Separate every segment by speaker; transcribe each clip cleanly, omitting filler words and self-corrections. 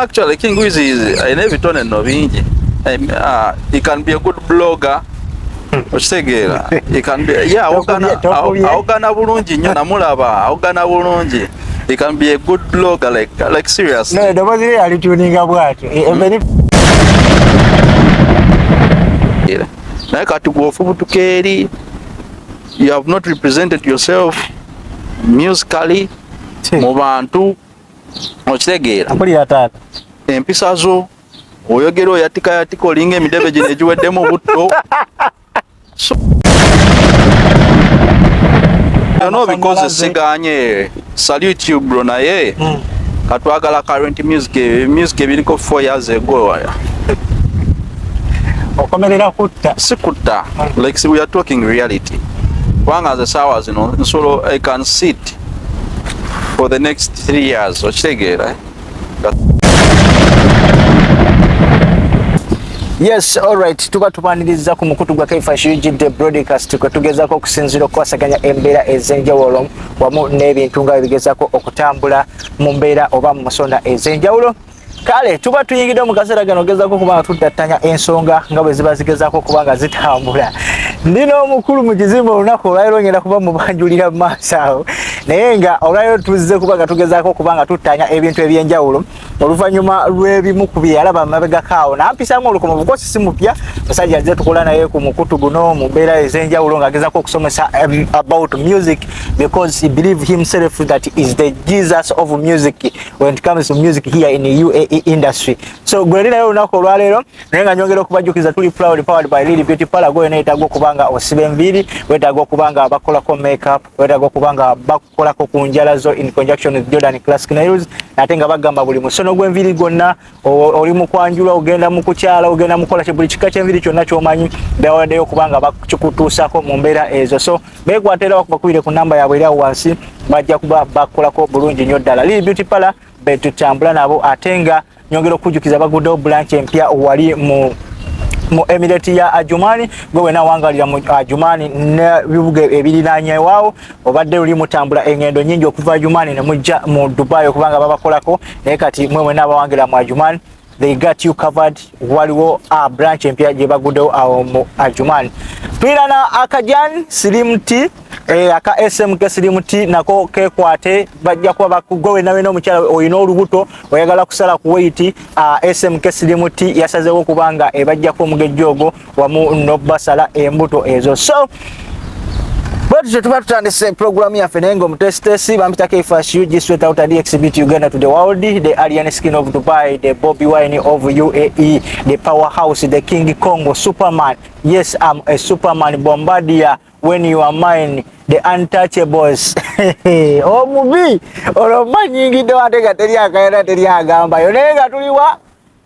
Speaker 1: Actually, King Wizzy is I never done no bingi. He can be a good blogger. He can be augana bulungi nnyo namulaba augana bulungi. He can be a good blogger like seriously.
Speaker 2: No, the was really tuning bwatu.
Speaker 1: Naye kati gwofubutukeeri, you have not represented yourself musically mu bantu okitegeera.
Speaker 2: Akulira taata.
Speaker 1: Empisa zo oyogera oyatika olinga emidebe gino egiweddemu butto. So, no, because siganye salute you bro naye katwagala current music biriko 4 years ago.
Speaker 2: Okomerera kutta.
Speaker 1: Sikutta. Like we are talking reality. One as a hours, you know, so I can sit for the next 3 years. So
Speaker 2: yes, all right. Tuba tupaniriza ku mukutu gwa Kaifa Yujide broadcast tukatugezako okusinzira okwasaganya embeera ezenjawulo wamu n'ebintu nga bigezako okutambula mu mbeera oba mu masonda ezenjawulo. Kale tuba tuyingide mu kaseera gano gezako kubanga tutattanya ensonga nga bwe ziba zigezako kubanga zitambula. Ndino omukulu mu kizimba olunaku olwaliro ngenda kuba mubanjulira mu maaso awo naye nga olwaliro tuzze kubanga tugezako kubanga tuttanya ebintu ebyenjawulo oluvannyuma lw'ebimu ku bye yalaba mabegako awo nampisamu olukomo bukosi si mupya musajja azze tukola naye ku mukutu guno mu mbeera ez'enjawulo ng'agezako okusomesa about music because he believe himself that is the Jesus of music when it comes to music here in the UAE industry. So gwe naye olunaku olwaleero naye nga nyongera okubajjukiza tuli proud powered by Lily Beauty Parlor gwe neetaaga okubanga osiba enviiri weetaaga okubanga bakolako makeup weetaaga okubanga bakolako ku njala zo in conjunction with Jordan Classic Nails ate nga bagamba buli musono gw'enviiri gwonna oli mu kwanjula ogenda mu kukyala ogenda mu kola buli kika ky'enviiri kyonna ky'omanyi bawaddeyo okubanga bakikutuusako mu mbeera ezo. So beekwatera bakubakubire ku namba yaabwe eri awo wansi bajja kuba bakolako bulungi nnyo ddala. Lily Beauty Parlor betutambula nabo ate nga nyongera okujjukiza baguddewo branch empya wali mu Emirate ya Ajumani gwe wena wangalira mu Ajumani n'ebibuga ebiriraanyewaawo obadde luli mutambula engendo nyingi okuva Ajumani ne mujja mu Dubai okubanga babakolako naye kati mwe wena abawangira mu Ajumani they got you covered. Waliwo branch empya gye baguddewo awo mu Ajumani. Twirana akajan Slim T aka SMK Slim T nako kekwate bajja kuba bakugwe nawe n'omukyala oyina olubuto oyagala kusala ku weight SMK Slim T yasazeewo kubanga ebajja ko omugejjogo wamu n'obasala embuto ezo. So but tuba tutandise program ya Fenengo mutestesi bampita Kaifa Yujide straight out the exhibit Uganda to the world, the alien skin of Dubai, the Bobby Wine of UAE, the powerhouse, the King Congo, Superman. Yes, I'm a Superman bombardier when you are mine, the untouchables. Oh mubi olomanyi ngido ateka teriya gamba yonega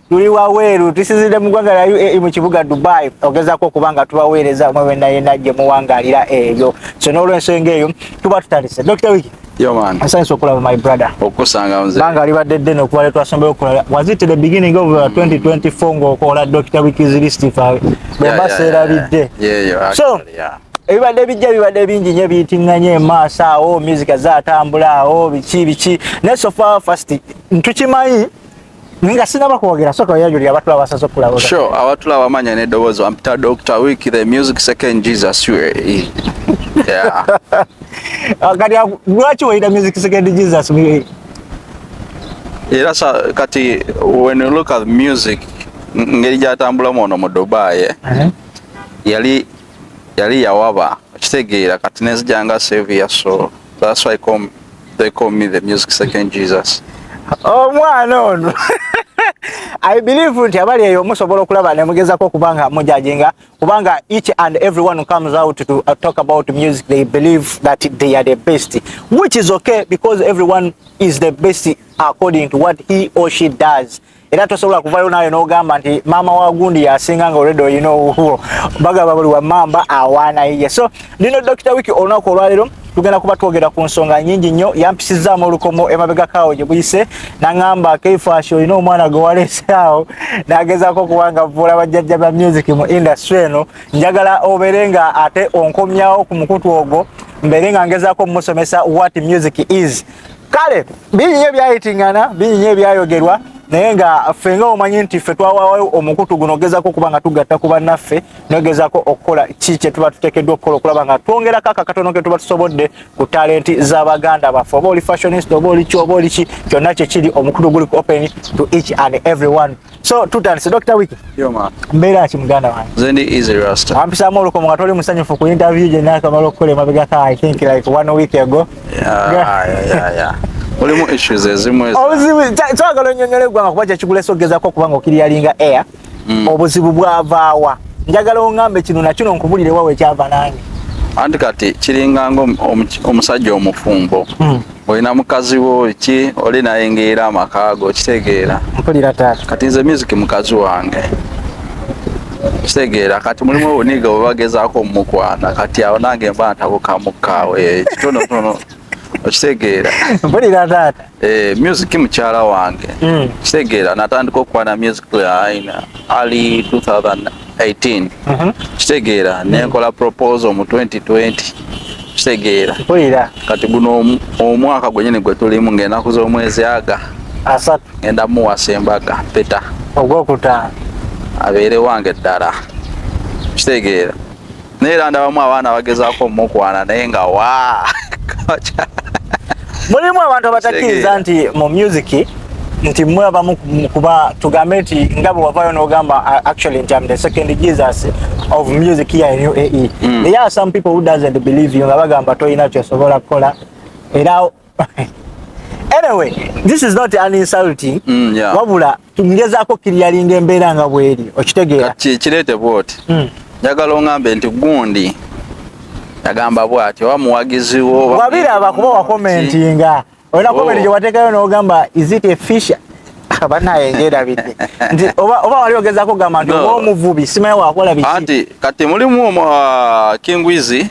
Speaker 2: tuliwa weru tisizide mugwanga ya UAE mu kibuga Dubai ogezako kubanga tubaweereza mwe wenda gye muwangalira eyo. So n'olwensonga eyo tuba tutandise. Dr. Wicky.
Speaker 1: Yo man.
Speaker 2: Asante okulaba my brother.
Speaker 1: Okusanga mzee.
Speaker 2: Banga libadde ddene okuba twasombeyo okulaba. Was it the beginning of 2024 ng'okola Dr. Wicky's list fa? Bw'abaseera bidde.
Speaker 1: Yeah.
Speaker 2: So ebibadde bijja bibadde bingi nnyo biyitiŋŋanye emaaso awo music zaatambula awo biki ne so far first ntukimanyi nga sinaba kwogera soka yajulira abatula basaso okulaba.
Speaker 1: Sure, abatula bamanya n'eddoboozi wampita Dr. Wicky the music second Jesus UAE. Yeah.
Speaker 2: Kati lwaki wayita music second Jesus UAE?
Speaker 1: Era kati when you look at music ngeri gyatambulamu ono mu Dubai yali yawaba okitegeera kati nezijanga savior, so that's why they call me the music second Jesus.
Speaker 2: Oh mwana ono. I believe nti abali eyo musobola okulaba ne mugezako kubanga mujajinga kubanga each and everyone who comes out to talk about music they believe that they are the best, which is okay because everyone is the best according to what he or she does. Era tosobola kuvayo nayo n'ogamba nti mama wa gundi yasinga nga already you know bagaba bali wa mamba awana iye. So lino Dr. Wicky olunaku olwaleero tugenda kuba twogera ku nsonga nyingi nnyo yampisizaamu olukomo emabega kaawo gye buyise n'angamba Kaifa olina omwana gwe waleese awo n'agezaako kubanga vuula bajjajja ba music mu industry eno njagala obeere nga ate onkomyawo ku mukutu ogwo mbeere nga ngezaako musomesa what music is. Kale bingi nnyo byayitingana bingi nnyo byayogerwa naye nga ffe nga omanyi nti ffe twawaayo omukutu guno ogezaako okuba nga tugatta ku bannaffe nogezaako okukola ki kye tuba tuteekeddwa okukola okulaba nga twongerako akakatono ke tuba tusobodde ku talenti z'abaganda baffe oba oli fashionist oba oli ki oba oli ki kyonna kye kiri omukutu guli open to each and everyone. So tutandise Dr. Wicky. Mbeera ki muganda wange?
Speaker 1: Zendi easy rasta.
Speaker 2: Ampisaamu olukomo nga toli musanyufu ku interview gye naakamala okukola emabegako I think like 1 week ago.
Speaker 1: Yeah. Mulimu issues ezimu ezo.
Speaker 2: Obuzibu twagala onnyonnyole ggwanga kuba kyekigulesa ogezaako okuba nga okiryalinga air. Obuzibu bwavaawa. Njagala ongambe kino nakino nkubulire wawe ekyava nange.
Speaker 1: Anti kati kiringa omusajja omufumbo. Olina mukazi wo ki oli naye ngeera amakaago kitegeera.
Speaker 2: Mpulira taata.
Speaker 1: Kati nze music mukazi wange. Kitegeera kati mulimu obuniga bwe bagezaako omukwana kati awo nange mba ntabuka mukaawe kitono okitegeera.
Speaker 2: Mpulira taata.
Speaker 1: Music mukyala wange. Kitegeera natandika okukwana music ina early 2018. Kitegeera nenkola proposal mu 2020. Kitegeera.
Speaker 2: Mpulira.
Speaker 1: Kati guno omwaka gwenyini gwe tulimu ng'ennaku z'omwezi aga.
Speaker 2: Asatu.
Speaker 1: Ngenda muwasa embaga peta.
Speaker 2: Ogwokutaano.
Speaker 1: Abeere wange ddala. Kitegeera. Neera ndabamu abaana bagezaako omukwana naye nga
Speaker 2: mulimu abantu abatakkiriza nti mu music nti mmwe abamu kuba tugambe nti nga bwe wavaayo n'ogamba actually nti I'm the second Jesus of music here in UAE. There are some people who doesn't believe you nga bagamba toyina kyosobola kukola era anyway this is not an insulting wabula tungezaako kiryalinga embeera nga bweri okitegeera
Speaker 1: kireete bwoti njagala ongambe nti gundi yagamba bwati oba muwagizi wo
Speaker 2: wabiraba kuba wakomentinga olina komenti gye wateekayo n'ogamba is it a fish banaye ngerabidde nti oba wali ogezaako gamba nti oba omuvubi simanyi wakola biki
Speaker 1: anti kati mulimu King Wizzy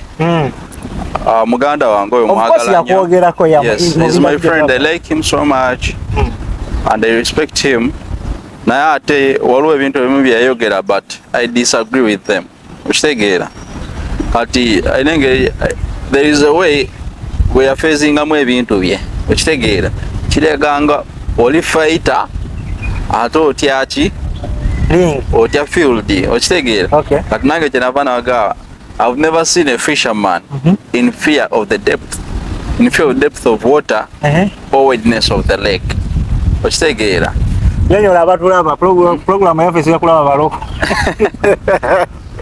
Speaker 1: muganda wange oyo mwagala
Speaker 2: nnyo.
Speaker 1: Yes, he's my friend. I like him so much and I respect him. Naye ate waliwo ebintu ebimu byayogera but I disagree with them. Okitegeera kati there is a way we are facing amu ebintu bye okitegeera kireganga oli fighter ate otyaki otya field okitegeera kati nange kyenava nagawa I've never seen a fisherman in fear of the depth of water or wideness of the lake okitegeera
Speaker 2: yenyola abatulaba program yaffe sira kulaba baloko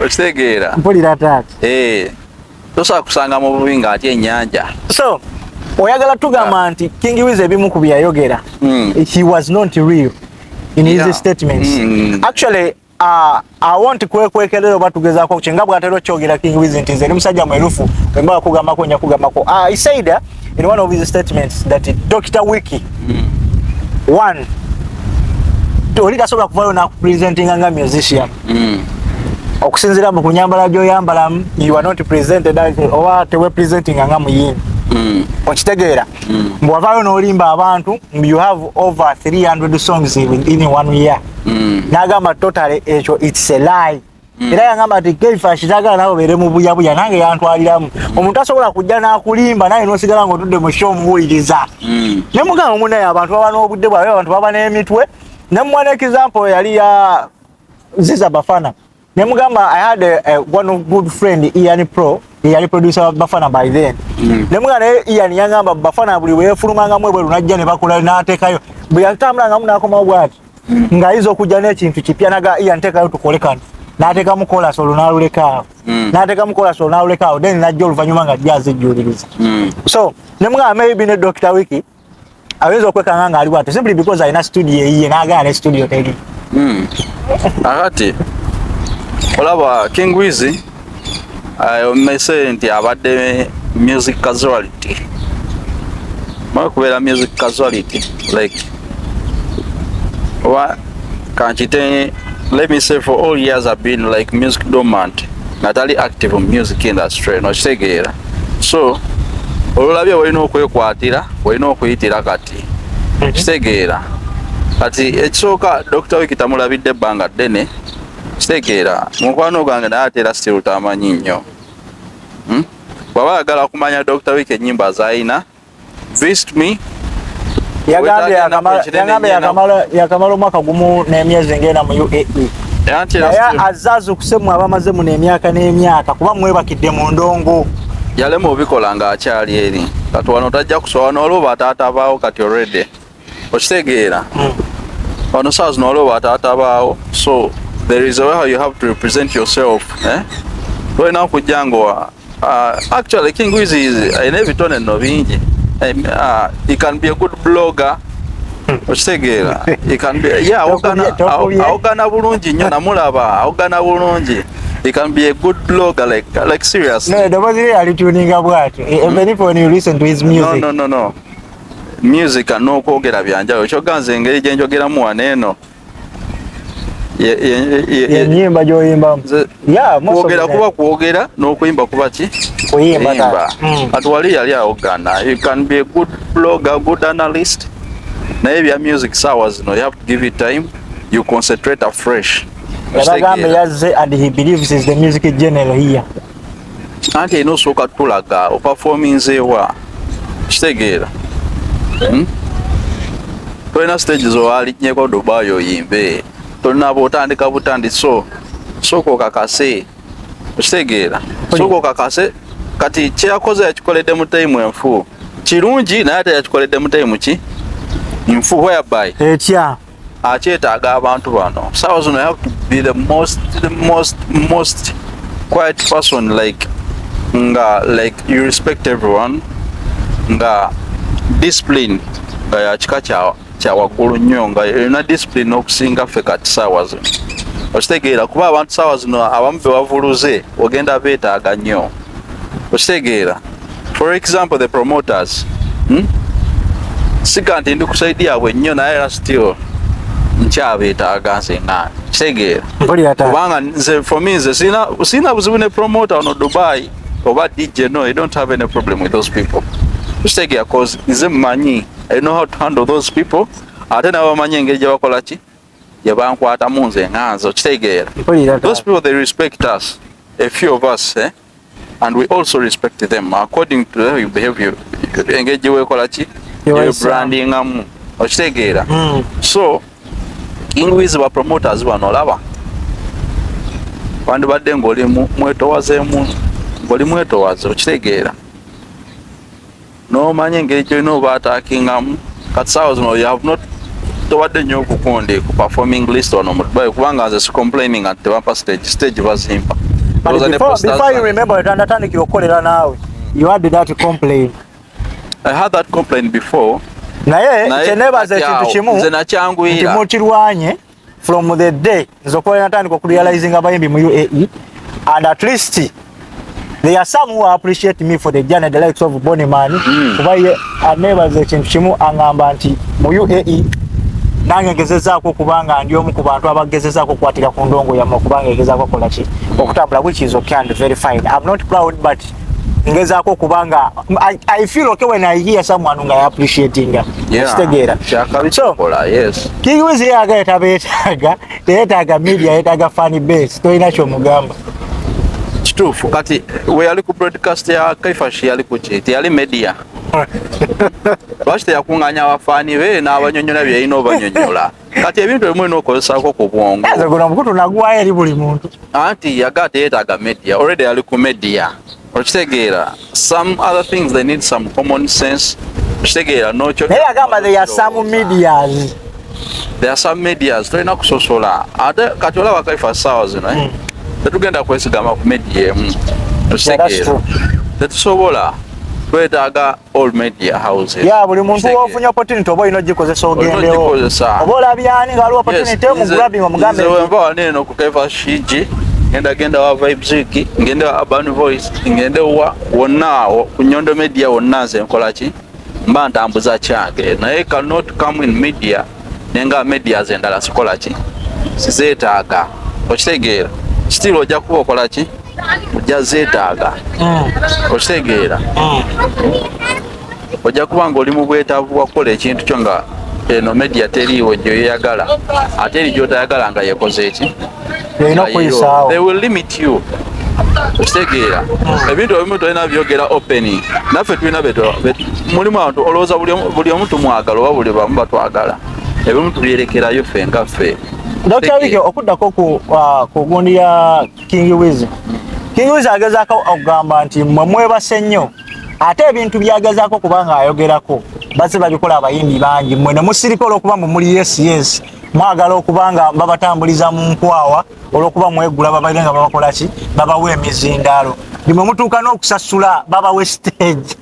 Speaker 1: okitegeera
Speaker 2: mpulira taata
Speaker 1: tosobola kusanga mu bubi ng'atya ennyanja.
Speaker 2: So oyagala tugamba nti King Wizzy ebimu ku byayogera he was not real in his statements. Actually I want kwekwekerera oba tugezaako kyenga bw'atera okyogera King Wizzy nti nze ni musajja mwerufu wemba kugambako nya kugambako. He said in one of his statements that Dr. Wicky one oli tasobola kuvaayo nakupresentinga nga musician okusinziira mu kunyambala gy'oyambalamu you are not presented oba tewe presenting nga muyimbi okitegeera bw'ovaayo n'olimba abantu you have over 300 songs in 1 year n'agamba totally ekyo it's a lie era yangamba nti Keifa kitagala nawe obeere mu buyabuya nange yantwaliramu omuntu asobola kujja n'akulimba naye n'osigala ng'otudde mu show omuwuliriza ne mugamba munnaye abantu baba n'obudde bwabwe abantu baba n'emitwe ne mwana example yali ya Ziza Bafana ne mugamba I had one of good friend Ian Pro yali producer Bafana by then ne mugamba Ian yangamba Bafana buli weefulumanga mwe bwe lunajja ne bakula n'ateekayo bwe yatambulanga mu n'akoma bwati nga izo kujja n'ekintu kipya naga Ian teekayo tukolekana n'ateeka mu kola solo n'alulekaawo n'ateeka mu kola solo n'alulekaawo then najja oluvannyuma nga jazz ejjuliriza so ne mugamba maybe ne Dr. Wicky aweza okwekanga nga ali bwati simply because alina studio eyiye n'agala ne studio teri
Speaker 1: akati olaba King Wizzy omese nti abadde music casualty mwa kubeera music casualty like let me say for all years I've been like music dormant natali active in music industry no kitegeera so olulabye walina okwekwatira walina okuyitira kati kitegeera kati ekisooka Dr. Wicky tamulabidde ebbanga ddene kitegeera mukwano gwange naye ate era still tamanyi nnyo bw'aba ayagala kumanya Dr. Wicky ennyimba z'alina visit me
Speaker 2: yagambye yakamala omwaka gumu n'emyezi ngenda mu UAE. Naye azaaza okusemu abamaze mu n'emyaka n'emyaka kuba mwebakidde mu ndongo.
Speaker 1: Yalema obikola ng'akyali eri. Kati wano tajja kusobola n'olwo taata baawo kati already. Okitegeera. Wano saa zino olwo taata baawo. So there is a way how you have to represent yourself. Olina okujja nga actually King Wizzy ayina ebitone nno bingi. He can be a good blogger. Okitegeera. He can be awogana bulungi nnyo namulaba awogana bulungi. He can be a good blogger like seriously.
Speaker 2: No, the was really tuning up what. Even if when you listen to his music.
Speaker 1: No. Music and no kwogera byanjayo. Kyoganze engeri gye njogeramu waneeno.
Speaker 2: Nyimba gyoyimba. Yeah,
Speaker 1: kwogera kuba kwogera n'okuyimba kuba ki?
Speaker 2: Kuyimba.
Speaker 1: Kati wali yali awogana. You can be a good blogger, good analyst. Naye bya music sawa zino, you have to give it time. You concentrate afresh.
Speaker 2: And he believes is the music general here.
Speaker 1: Anti ino soka tulaga o performance ewa. Kitegeera. Toina stages wali nyeko Dubai oyimbe. Tolina botandika butandi soko kakase. Kitegeera. Soko kakase kati kyakoze yakikoledde mu time enfu. Kirungi naye ate yakikoledde mu time ki? Nfu whereby.
Speaker 2: Etya.
Speaker 1: Akyetaaga abantu bano. So you have to be the most quiet person, like you respect everyone, nga discipline nga yakika kya waggulu nnyo nga erina discipline okusinga ffe kati saawa zino. Okitegeera kuba abantu saawa zino abamu be bavuluze ogenda beetaaga nnyo. Okitegeera. For example, the promoters. Siga nti ndi kusaidia yaabwe nnyo naye still nkyabeetaaga nsenga. Kitegeera. Kubanga nze for me nze sina buzibu ne promoter ono Dubai oba DJ. No, I don't have any problem with those people. Kitegeera cause nze mmanyi I know how to handle those people. Ate nabo bamanyi engeri gye bakola ki gye bankwatamu nze nganzo. Kitegeera. Those people they respect us, a few of us, and we also respect them according to how you behave. Engeri gye weekola ki gye branding amu. Okitegeera. So King Wizzy ba promoters bano olaba wandibadde ng'oli mwetowazeemu ng'oli mwetowaze. Okitegeera n'omanya engeri gyolina oba ataakingamu kati saawa zino you have not tobadde nnyo okukundi ku performing list wano mu Dubai kubanga nze si complaining nti tebampa stage bazimba.
Speaker 2: Before you remember tandikira okukolera naawe you had that complaint.
Speaker 1: I had that complaint before.
Speaker 2: Naye kyenebaza ekintu kimu nti mukirwanye from the day nzokola natandika okurealizing abayimbi mu UAE, and at least there are some who appreciate me for the journey, the likes of Bonimani. Kuba ye anebaza ekintu kimu angamba nti mu UAE nange ngezezaako kubanga ndi omu ku bantu abagezezaako okukwatira ku ndongo yamwe kubanga egezaako okukola ki okutambula, which is okay and very fine. I'm not proud but ngezaako kubanga I feel okay when I hear someone who I appreciating. Kitegeera. So,
Speaker 1: yes.
Speaker 2: King Wizzy yagayeta beetaaga teyeetaaga media, yeetaaga fan base. Tolina ky'omugamba.
Speaker 1: Kituufu kati we yali ku broadcast ya Kaifashi yali ku ki teyali media. Lwaki teyakuŋŋaanya abafaani be n'abanyonnyola bye yalina obanyonnyola. Kati ebintu ebimu olina okukozesaako ku bwongo.
Speaker 2: Guno omukutu naguwaayo eri buli muntu.
Speaker 1: Anti yagaa teyeetaaga media, already yali ku media. Okitegeera. Some other things they need some common sense. Okitegeera n'okyo.
Speaker 2: Naye agamba there are some medias.
Speaker 1: There are some medias tolina kusosola. Ate kati olaba Kaifashi saawa zino tetugenda kwesigama ku media emu. Okitegeera. Tetusobola. Twetaaga all media houses.
Speaker 2: Yeah, buli muntu ofunye opportunity oba ino gikozesa ogendewo. Oba olabyani ngaliwo opportunity mu grabbing omugambe.
Speaker 1: Nze wenva waneno ku Kaifashi genda wa Vibes Wiki, ngenda wa Urban Voice, ngenda wa wonna ku Nyondo Media wonna nze nkola ki mba ntambuza kyange. Naye cannot come in media nenga media zendala sikola ki sizeetaaga. Okitegeera. Still ojja kuba okola ki ojja zeetaaga. Okitegeera. Ojja kuba ng'oli mu bwetaavu bwa kukola ekintu kyo nga eno media teriiwo gy'oyagala ate eri gy'otayagala nga yekoze eki. They will limit you. Kitegeera ebintu ebimu tolina byogera opening naffe tulina mulimu abantu olowooza buli omu tumwagala oba buli bamu batwagala ebimu tubyerekerayo ffe nga ffe.
Speaker 2: Dr. Wicky okuddako ku gundi ya King Wizzy. King Wizzy agezaako okugamba nti mmwe mwebase nnyo ate ebintu byagezaako kubanga ayogerako bazze babikola abayimbi bangi mmwe ne musirika olw'okuba muli yes mwagala okuba nga babatambuliza mu nkwawa olw'okuba mwegula babaire nga babakola ki babawa emizindaalo nimwe mutuuka n'okusasula babawe stage.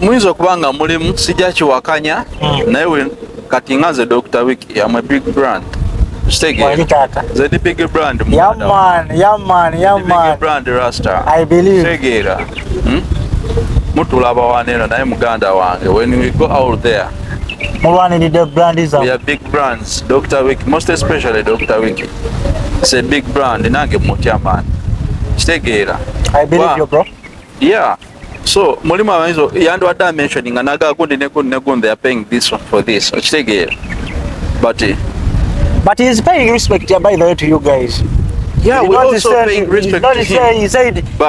Speaker 1: Muyinza okuba nga mulimu sijja kiwakanya naye kati nga nze Dr. Wicky am a big brand. The big brand.
Speaker 2: Yeah man.
Speaker 1: Big brand Rasta.
Speaker 2: I believe.
Speaker 1: Tegeera. Mutulaba waneno naye muganda wange. When we go out there,
Speaker 2: the brand is
Speaker 1: we are big brands. Dr. Wicky, most especially Dr. Wicky. It's a big brand. Nange mutya man. Tegeera.
Speaker 2: I believe you, bro.
Speaker 1: Yeah. So mulimu abayizo yandwadde mentioning anaga gundi ne gundi they are paying this one for this. Tegeera.
Speaker 2: But he's paying respect by the way to you guys.
Speaker 1: Yeah, we also paying respect to him.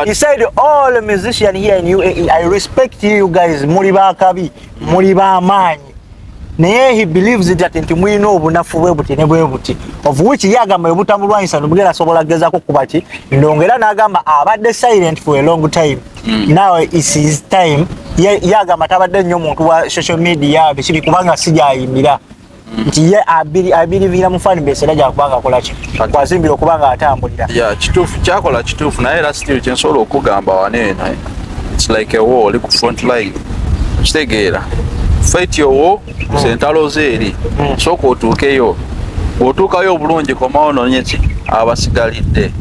Speaker 2: He said all the musicians here in UAE, I respect you guys. Muri bakabi, muri bamanyi. Naye he believes that nti mwina obunafu bwe buti ne bwe buti. Of which yagamba ebutamulwanyisa nubugera asobola gezaako kubati. Ndongera n'agamba abadde silent for a long time. Now it's his time. Yagamba tabadde nnyo muntu wa social media bikibi kubanga sijayimbira. Nti ye abirivira mu fan base era jakubanga akola ki kwazimbira okubanga atambulira.
Speaker 1: Yeah, kituufu kyakola kituufu naye era still kyensobola okugamba waneeno. It's like a war, oli ku front line. Kitegeera. Fight your war, sentalo zeeri. Sooka otuukeyo. Otuukayo obulungi komawo noonye ki abasigalidde.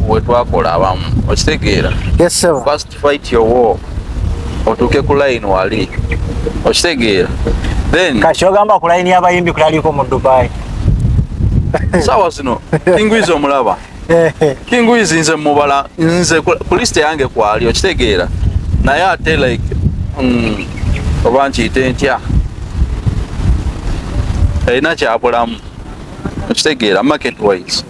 Speaker 1: Wetwakola abamu. Okitegeera.
Speaker 2: Yes sir.
Speaker 1: First fight your war. Otuuke ku line wali. Okitegeera. Then
Speaker 2: kashogamba ku line y'abayimbi kulaliko mu Dubai.
Speaker 1: Sawa sino. King Wizzy omulaba. King Wizzy nze mubala nze ku list yange kwali okitegeera. Naye ate like oba nkiyite ntya. Erina kyabulamu. Okitegeera market wise.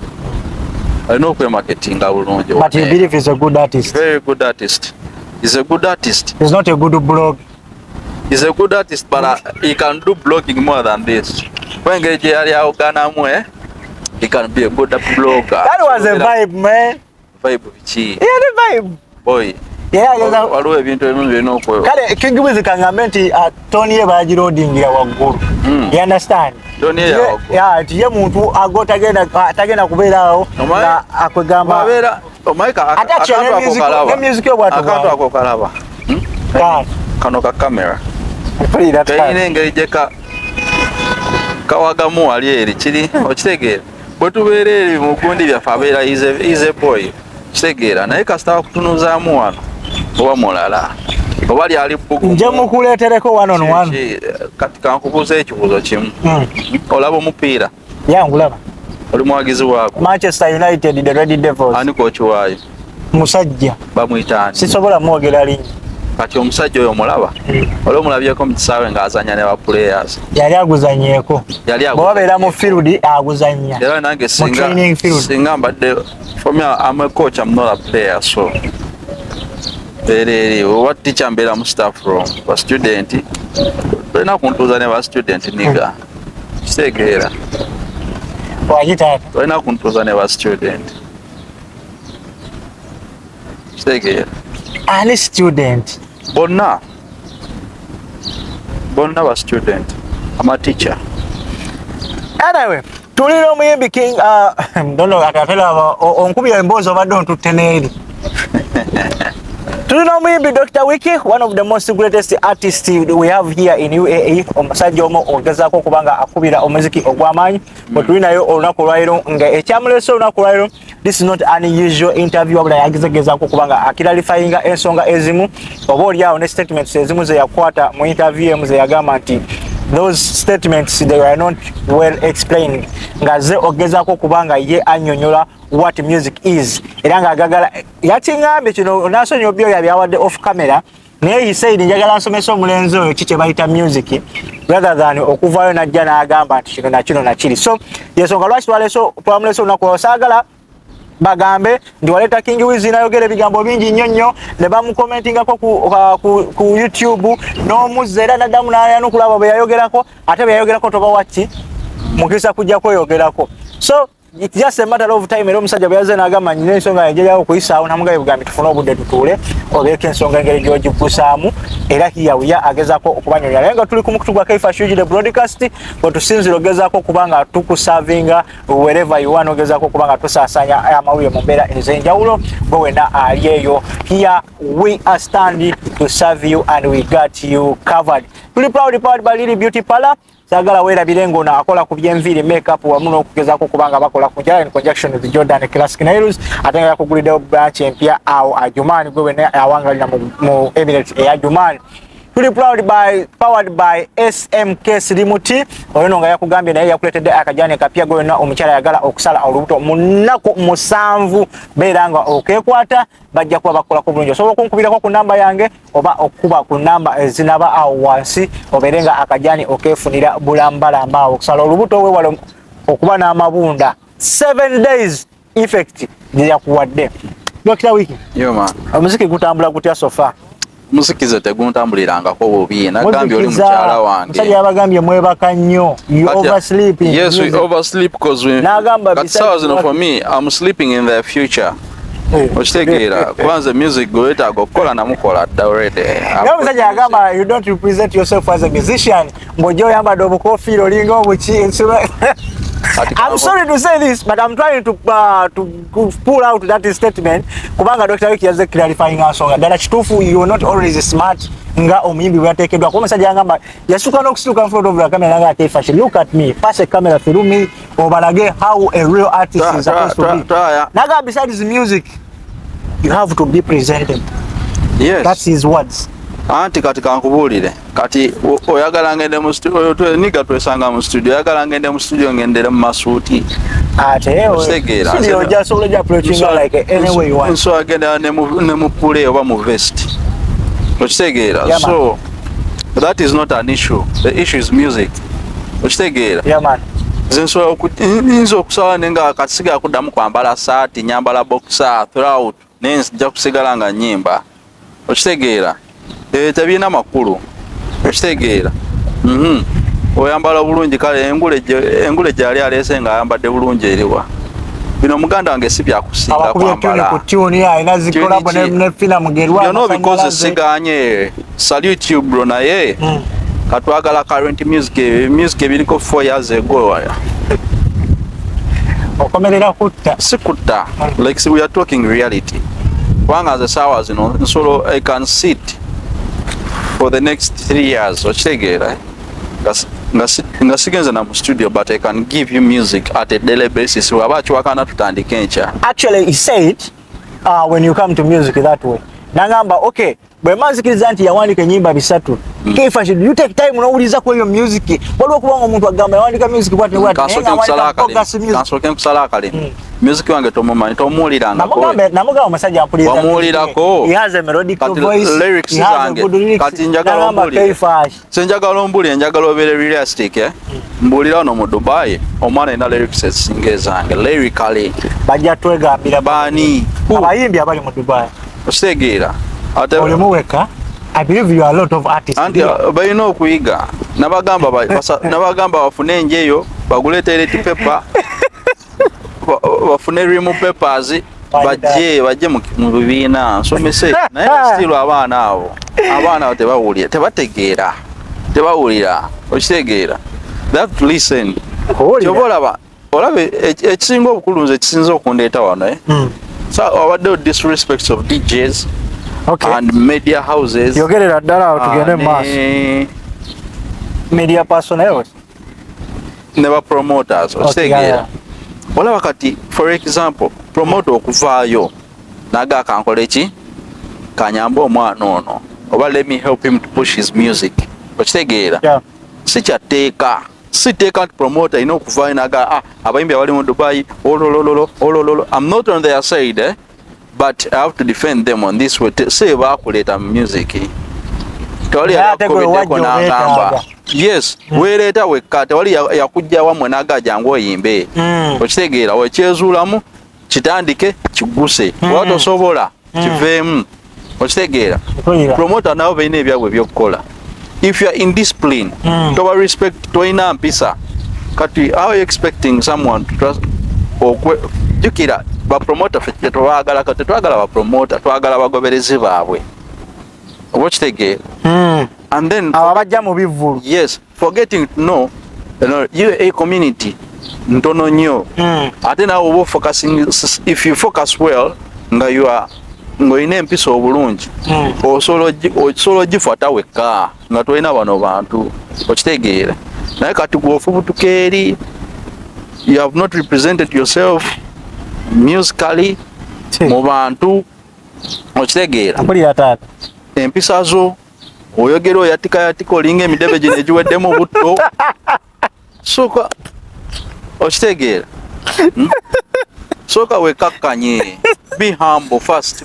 Speaker 1: Alina okwemarketinga bulungi.
Speaker 2: But you believe he's a good artist?
Speaker 1: Very good artist. He's a good artist.
Speaker 2: He's not a good blog.
Speaker 1: He's a good artist, but he can do blogging more than this. When he can be a good blogger.
Speaker 2: That was a vibe, man.
Speaker 1: Vibe chi.
Speaker 2: Yeah, the vibe.
Speaker 1: Boy.
Speaker 2: Yeah,
Speaker 1: waliwo ebintu ebimu by'enokwewa.
Speaker 2: Kale King Wizzy kangamba nti Tony ye bagirodingira waggulu. You understand?
Speaker 1: Tony ye waggulu.
Speaker 2: Yeah, tiye muntu tagenda kubeerawo nga akwegamba.
Speaker 1: Wabeera omaika
Speaker 2: music yo bwatu.
Speaker 1: Akantu ako kalaba. Kano ka camera. Kayina engeri gye kawagamu wali eri kiri okitegeera. Bwe tubeera eri mu gundi byaffe abeera is a boy. Kitegeera naye kasita kutunuzaamu wano oba mulala oba lyali bbugu
Speaker 2: nje mukuleetereko one on one.
Speaker 1: Kati kankubuuza ekibuuzo kimu. Olaba omupiira?
Speaker 2: Yangulaba.
Speaker 1: Oli muwagizi waako?
Speaker 2: Manchester United, the Red Devils.
Speaker 1: Ani kooki waayo?
Speaker 2: Musajja.
Speaker 1: Bamuyita ani?
Speaker 2: Sisobola mwogera linnya.
Speaker 1: Kati omusajja oyo omulaba? Oli omulabyeko mu kisaawe ng'azanya ne ba players?
Speaker 2: Yali aguzanyeeko. Bw'abeera mu field aguzanya.
Speaker 1: Era nange singa mbadde for me I'm a coach, I'm not a player, so what teacher mbeera mu staff room ba student tolina kuntuuza ne ba student niga kitegeera
Speaker 2: wagitaata
Speaker 1: tolina kuntuuza ne ba student kitegeera
Speaker 2: ani student
Speaker 1: bonna ba student ama teacher.
Speaker 2: Anyway, tulina omuyimbi King ndono atatela onkubira emboozi obadde ontutte n'eri. Tulina omuyimbi Dr. Wicky, one of the most greatest artists we have here in UAE. Omusajja omu ogezaako okubanga akubira omuziki ogw'amaanyi. Bwe tulinayo olunaku lwaliro nga ekyamuleese olunaku lwaliro, this is not an unusual interview wabula yagezaako okubanga akiralifyinga ensonga ezimu oba oliawo ne statements ezimu ze yakwata mu interview emu ze yagamba nti those statements they were not well explained. Ngaze ogezaako kubanga ye annyonnyola what music is. Era nga agagala yakiŋŋambye kino nasonyiwa byo yabyawadde off camera naye he said njagala nsomesa omulenzi oyo kiki bayita music rather than okuvaayo najja n'agamba nti kino nakino nakiri. So yensonga lwaki twamulese olunaku osaagala bagambe ndi waleeta King Wizzy nayogera ebigambo bingi nnyo ne bamukomentingako ku YouTube n'omuzza era naddamu n'ayanukula bwe yayogerako ate bwe yayogerako toba waki mukisa kujja kweyogerako. So it's just a matter of time. Era omusajja bwe yazze n'agamba nyina ensonga yajjayo okuyisaawo namugabe bugambi tufune obudde tutuule obeeko ensonga engeri gy'ogikussaamu era hiyawiya agezaako okubanyonyola naye nga tuli ku mukutu gwa Kaifa the broadcast bwe tusinzira ogezaako okuba nga tukusavinga wherever you want ogezaako okuba nga tusaasanya amawulire mu mbeera ez'enjawulo bwe wena ali eyo. Here we are standing to serve you and we got you covered. Tuli proud powered by Lily Beauty Parlor. Sagala wera birengo na akola ku by'enviri makeup wamu n'okugezaako kubanga bakola ku njala in conjunction with Jordan Classic Nails ate nga yakuguliddewo branch empya awo Adjumani gwe wena awangalira mu Emirates eya Adjumani. Tuli powered by SMK Silimuti ono nga yakugambye naye yakuletedde akajani kapya gwe wena omukyala yagala okusala olubuto mu nnaku 7 beera nga okeekwata bajja kuba bakolako bulungi. Osobola okunkubirako ku namba yange oba okuba ku namba ezinaba awo wansi obeere nga akajani okeefunira bulambalamba awo okusala olubuto weewale okuba n'amabunda 7 days effect gye yakuwadde. Dr. Wicky, omuziki gutambula gutya sofa?
Speaker 1: Muziki teguntambulirangako bubi nagambye oli mukyala wange
Speaker 2: musajja yabagambye mwebaka nnyo you oversleep.
Speaker 1: Yes, we oversleep because for me I'm sleeping in the future. Okitegeera kwanza music gwetaaga okukola namukola dda already.
Speaker 2: Naye musajja yagamba you don't represent yourself as a musician mbw'ojja oyambadde obukofiira olinga obuki. I'm sorry to say this, but I'm trying to pull out that statement. Kubanga Dr. Wicky has clarifying ansonga. Dala kituufu you are not always smart nga omuyimbi bwateekeddwa. Kuba musajja yagamba yasuka n'okusituka in front of the camera nga ate fashion. Look at me, pass a camera through me, obalage how a real artist is supposed to be. Naga besides music, you have to be presented.
Speaker 1: Yes.
Speaker 2: That's his words.
Speaker 1: Anti kati kankubuulire kati oyagala ngende mu studio niga twesanga mu studio oyagala ngende mu studio ngendere mu masuuti
Speaker 2: ate studio just all the approaching like anyway you want
Speaker 1: so agenda ne mu pule oba mu vest okitegeera. So that is not an issue. The issue is music okitegeera.
Speaker 2: Yeah man.
Speaker 1: Nzo okusala nenga akasiga kuddamu kwambala saati nyambala boxer throughout nenja kusigala nga nyimba okitegeera. Tebina makulu okitegeera. Oyambala bulungi kale engule gyali alese nga ayambadde bulungi eriwa bino muganda wange si byakusinga kwambala no because siganye salute you bro naye katwagala current music ebiriko 4 years ago
Speaker 2: okomerera kutta
Speaker 1: sikutta like we are talking reality. One as a hours so I can sit for the next 3 years okitegeera nga sigenza na mu studio but I can give you music at a daily basis waba kiwakana tutandika enkya.
Speaker 2: Actually he said when you come to music that way nagamba okay bwe manzikiriza nti yawandika enyimba bisatu Kaifa you take time unawuliza kwa hiyo music waliwo kubanga omuntu agamba yawandika music bwati bwati
Speaker 1: kansoke nkusala kale music wange tomumanyi tomuwuliranga
Speaker 2: namugamba omusajja ampuliriza
Speaker 1: wamuwulirako
Speaker 2: he has a melodic voice
Speaker 1: lyrics zange kati njagala ombulire senjagala ombulire njagala obeere realistic mbulira ono mu Dubai omwana ina lyrics ezisinga ezange lyrically
Speaker 2: bajja twegambira
Speaker 1: bani
Speaker 2: abayimbi abali mu Dubai
Speaker 1: okitegeera.
Speaker 2: Olimuweka I believe you are a lot of artists
Speaker 1: and bayina okuyiga nabagamba bafune enjeyo baguletere paper bafune rimu papers bajje mu bibiina nsomese naye still abaana tebawulira tebawulira okitegeera. They have to listen. Olabe ekisinga obukulu nze kisinza okundeeta wano so awadde disrespects of DJs and media houses
Speaker 2: yogerera ddala tugende maaso media personnel
Speaker 1: never promoters okitegeera. Olaba kati for example promoter okuvaayo naga akankola eki kanyamba omwana ono oba let me help him to push his music okitegeera. Sikyateeka siteeka promoter ina okuvaayo naga abayimbi abali mu Dubai olololo. I'm not on their side but I have to defend them on this way. Say bakuleeta music tewali yakubiddeko n'agamba yes weereeta wekka tewali yakujja wamwe n'agaja ng'oyimbe okitegeera wekyezuulamu kitandike kigguse oba tosobola kiveemu okitegeera promota nabo balina ebyabwe by'okukola if you are indiscipline toba respect toyina mpisa kati how are you expecting someone to trust jukira bapromota ffe tetwagala kati twagala bapromota twagala bagoberezi baabwe oba okitegeera and then
Speaker 2: abajja mu bivvulu
Speaker 1: yes forgetting to know you a community ntono nnyo ate naawe oba focusing if you focus well nga you are ng'olina empisa obulungi osobola ogifuata wekka nga tolina bano bantu okitegeera naye kati bw'ofubutuka eri you have not represented yourself musically mu bantu okitegeera empisa zo oyogera oyatika olinga emidebe gino egiweddemu butto sooka okitegeera sooka wekakkanye be humble first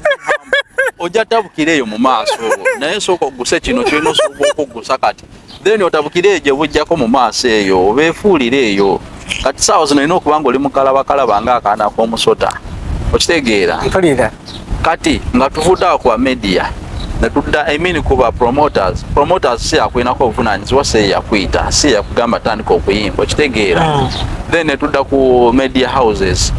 Speaker 1: ojja tabukira eyo mu maaso naye sooka oguse kino kyolina osobola okuggusa kati then otabukira eyo gye bujjako mu maaso eyo obeefuulira eyo kati saawa zino olina okuba nga oli mukalabakalaba ng'akaana k'omusota okitegeera kati nga tuvuddeawo ku bamedia netudda kuba promoters si yakulinako obuvunaanyizibwa si yakuyita si yakugamba tandika okuyimba okitegeera then netudda ku media houses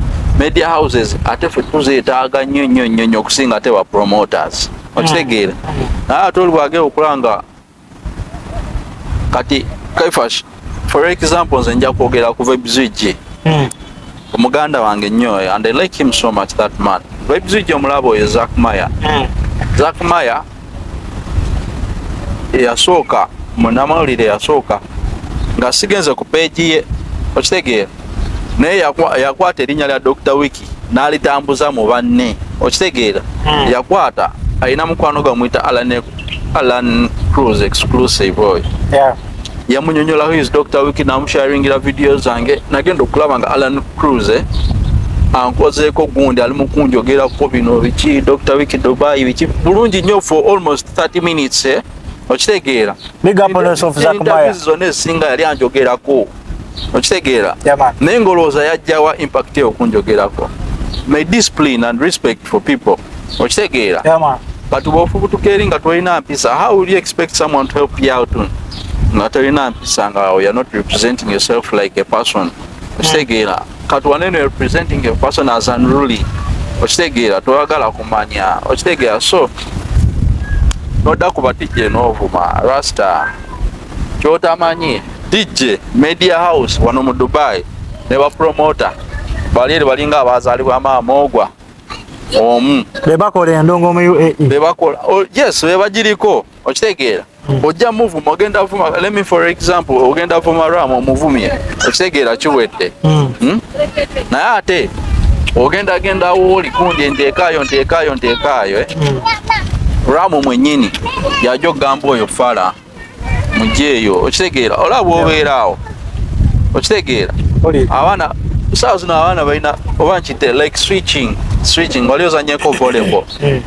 Speaker 1: ate ffe tuzeetaaga nnyo okusinga ate ba promoters okitegeera naye ate oli bwagera okulanga kati Kaifash for example nze nja kwogera ku Vibes omuganda wange nnyo and I like him so much that man Vibes omulaba oyo Zack Maya yasooka munamawulire yasooka nga sigenze ku peegi ye okitegeera naye yakwata erinnya lya Dr. Wicky n'alitambuza mu banne okitegeera yakwata alina mukwano gamuyita Alan Cruz exclusive oyo yamunyonyola who is Dr. Wicky namusharingira video zange nagenda okulaba nga Alan Cruz ankozeeko gundi ali mukunjogerako bino biki Dr. Wicky Dubai biki bulungi nnyo for almost 30 minutes okitegeera zonna ezisinga yali anjogerako okitegeera naye ngolowooza yajjawa impact eyo okunjogerako may discipline and respect for people okitegeera kati bw'ofubutuka eri nga tolina mpisa how will you expect someone to help you out nga tolina mpisa nga you are not representing yourself like a person okitegeera kati wanene representing a person as unruly okitegeera toyagala kumanya okitegeera so nodda kuba DJ n'ovuma rasta kyotamanyi DJ media house wano mu Dubai ne ba promoter bali eri balinga abazaalibwa maama ogwa omu
Speaker 2: bebakola endongo mu UAE
Speaker 1: bebakola yes bebagiriko okitegeera ojja muvuma ogenda vuma let me for example ogenda vuma Ram omuvumye okitegeera kiwedde naye ate ogenda woli kundi nteekaayo Ram mwennyini yajo gamba oyo fala mujeeyo okitegeera olaba obeeraawo okitegeera abaana saawa zino abaana balina oba nkite like switching wali ozanyeko volleyball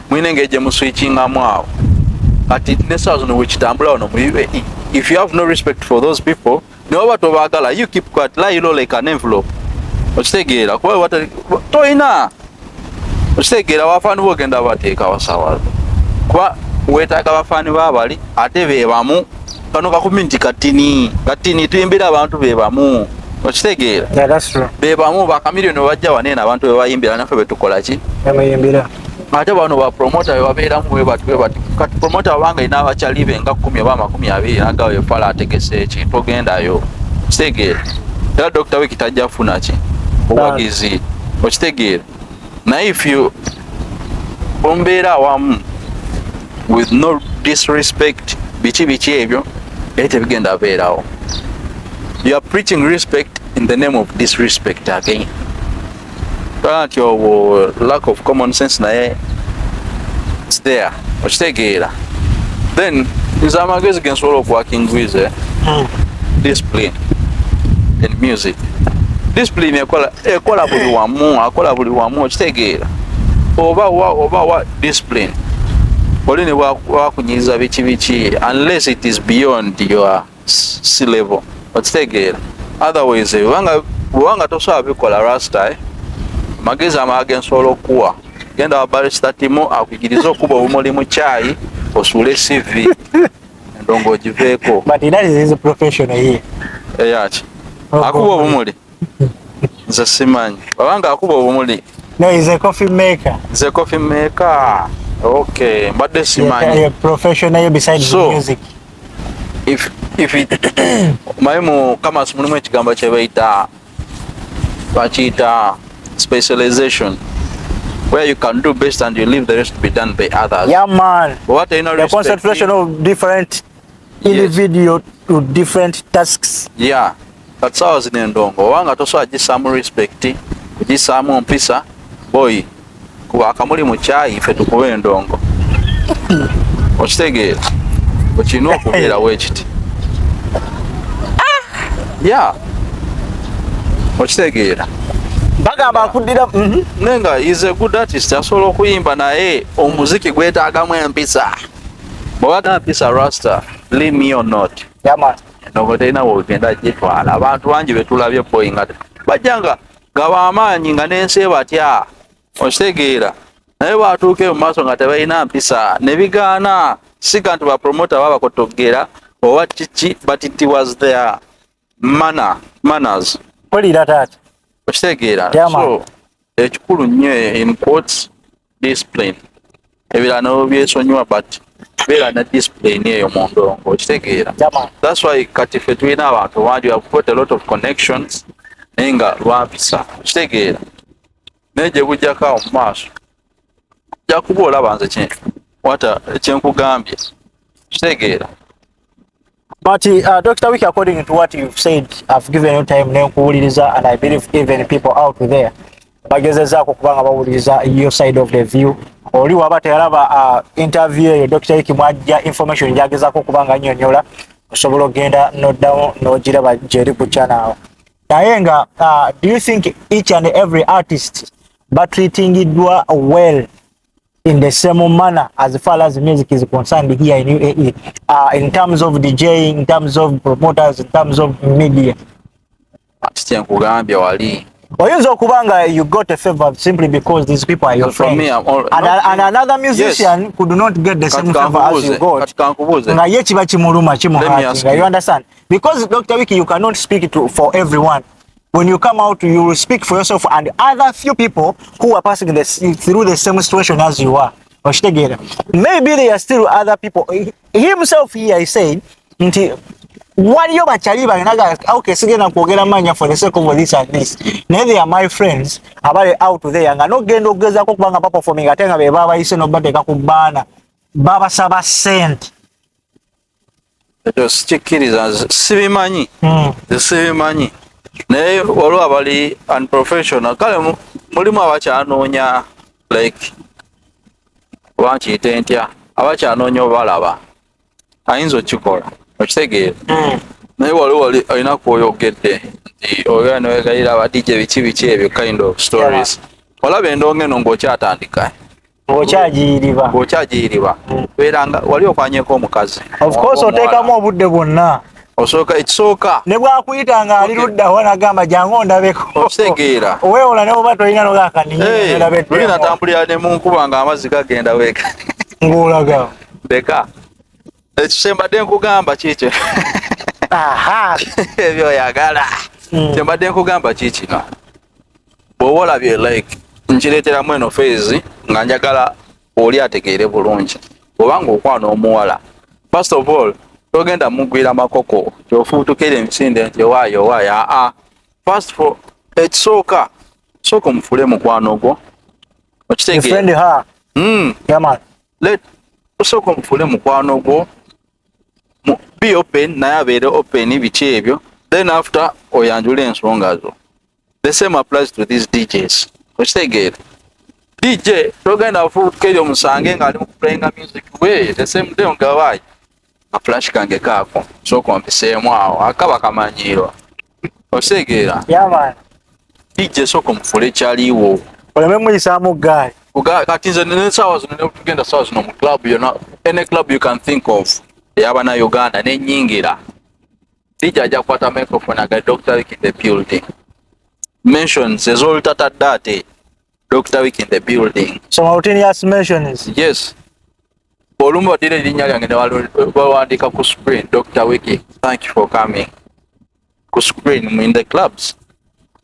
Speaker 1: mwine engeri mu switchingamu awo kati ne saawa zino wekitambula wano mu UAE if you have no respect for those people ne waba tobaagala you keep quiet lie low like an envelope okitegeera kuba toyina okitegeera bafaani bogenda bateeka wasawa kuba weetaaga bafaani baabali ate beebamu kano kakumi nti katini tuyimbira abantu beebamu okitegeera beebamu bakamiliyoni bajja waneena abantu bebayimbira naffe betukola ki ate bano bapromota bebabeeramu bwebati kati promota babanga ina abakyali be nga 10 oba 20 nagawo yefala ategese eki togendayo okitegeera era Dr. Wicky tajja funa ki obuwagizi okitegeera naye if you ombeera awamu with no disrespect biki ebyo ete bigenda beerawo you are preaching respect in the name of disrespect again nti obwo lack of common sense naye it's there okitegeera then nze amagezi gensobola okuwa King Wizzy discipline in music discipline akola buli wamu okitegeera oba wa discipline olini wakunyiza bichi unless it is beyond your sea level okitegeera. Otherwise wanga tosobola bikola rasta magezi amage nsobola okuwa genda wa barista Timo akugiriza okuba obumuli mu chai osule CV ndongo ogiveeko.
Speaker 2: But that is a professional here.
Speaker 1: Yachi akuba obumuli nze simanyi wabanga akuba obumuli.
Speaker 2: No, he's a coffee maker.
Speaker 1: He's a coffee maker. Okay, but this simanyi.
Speaker 2: Yeah, professional besides
Speaker 1: so,
Speaker 2: music.
Speaker 1: If it maimu kama simulimu ekigamba kyebaita bachita specialization, where you can do best and you leave the rest to be done by others.
Speaker 2: Yeah, man.
Speaker 1: What the
Speaker 2: concentration of different individual to different tasks.
Speaker 1: Yeah, that's how it's in Ndongo. Wanga toso ajisamu respect, ajisamu mpisa, boy. Kuwa akamuli muchai ife tukuwe Ndongo. Ochitegeera. Ochino kubeera wechiti. Yeah. Ochitegeera.
Speaker 2: Bagamba akudira
Speaker 1: nenga is a good artist asobola okuyimba naye omuziki gwetaagamu empisa. Bw'oba mpisa rasta, leave me or not.
Speaker 2: Yeah, man.
Speaker 1: Ndongo terina wogenda gyetwala. Abantu bangi betulabye boy nga bajjanga nga bamaanyi nga n'ensi batya. Okitegeera. Naye bwatuuke mu maaso nga tebalina mpisa ne bigaana si kanti bapromota baba kotogera oba kiki, but it was their manners.
Speaker 2: Kolira taata.
Speaker 1: Okitegeera.
Speaker 2: Yeah,
Speaker 1: so ekikulu nnyo in quotes discipline. Ebirala nabo byesonyiwa but beera na discipline eyo mu Ndongo. Okitegeera.
Speaker 2: Yeah, man.
Speaker 1: That's why kati ffe tulina abantu bangi have got a lot of connections naye nga lwampisa. Okitegeera. Naye gye bujjako awo mu maaso ja kuba olaba nze kyenkugambye. Okitegeera.
Speaker 2: But Dr. Wicky, according to what you've said, I've given you time nenkuwuliriza, and I believe even people out there bagezezaako kubanga bawuliriza your side of the view. Oli waba teyalaba interview eyo Dr. Wicky mwajja information gyagezaako kubanga annyonnyola osobola ogenda noddamu n'ogiraba gyeri ku channel. Naye nga do you think each and every artist batreatingidwa well in the same manner as far as music is concerned here in UAE, in terms of DJing, in terms of promoters, in terms of media?
Speaker 1: Kugambya wali.
Speaker 2: Oyinza okubanga you got a favor simply because these people are your friends.
Speaker 1: Me,
Speaker 2: and another musician yes, could not get the same favor as you got. Nga ye kiba kimuluma kimuhati. You understand? Because Dr. Wicky, you cannot speak for everyone. When you come out, you will speak for yourself and other few people who are passing through the same situation as you are. Maybe there are still other people. Himself here is saying, waliyo bachali balinaga okay sigenda kwogera manya for the sake of this and this. They are my friends abali out there nga no gendo ogezako kubanga pa performing atenga be baba ise no bateka kubana baba saba sent.
Speaker 1: Just chikiriza sibimanyi. Sibimanyi. Naye waliwo abali unprofessional kale mulimu abakyanoonya like wankiyite ntya abakyanoonya obalaba ayinza okikola okitegeera. Naye waliwo alina kwoyogedde nti oyo newegayira aba DJ biki ebyo kind of stories. Olaba endongo eno ng'okyatandika ng'okyagiyiriba beeranga wali okwanyeko omukazi.
Speaker 2: Of course oteekamu obudde bwonna.
Speaker 1: Osooka ekisooka
Speaker 2: ne bwakuyitanga ali luddawo nagamba jangu ondabeko.
Speaker 1: Okitegeera.
Speaker 2: Oweewola ne bwoba tolina nogakaniye ndabe.
Speaker 1: Oli natambulira ne mu nkuba nga amazzi gagenda weeka.
Speaker 2: Ng'olaga.
Speaker 1: Beka. Ekisembadde nkugamba kiikyo.
Speaker 2: Aha.
Speaker 1: Ebyo oyagala. Kyembadde nkugamba kiikino. Bw'oba olabye like nkireeteramu eno phase nga njagala oli ategeere bulungi. Obanga okwana omuwala. First of all, togenda mugwira makoko kyofuutukira emisinde nti owaayo. First for ekisooka sooka omufule mukwano gwo okitegeera. Osooka omufule mukwano gwo be open naye abeere open biki ebyo, then after oyanjula ensonga zo. The same applies to these DJs. Okitegeera. DJ togenda fuutukira omusange nga ali mu kuplayinga music we the same day ngawaayi a flash kange kaako sooka ompiseemu awo akaba kamanyiirwa. Okitegeera.
Speaker 2: Yeah, man.
Speaker 1: DJ sooka omufule kyaliwo.
Speaker 2: Oleme muyisaamu gaali.
Speaker 1: kati nze ne sawa zino tugenda sawa zino mu club yona, any club you can think of yabana Uganda ne nyingira DJ ajja kwata microphone aga Dr. Wicky in the building, mentions ezol tata date Dr. Wicky in the building,
Speaker 2: simultaneous mentions.
Speaker 1: Yes, olumu dile linya lyange ne walwandika ku screen Dr. Wicky, thank you for coming ku screen in the clubs.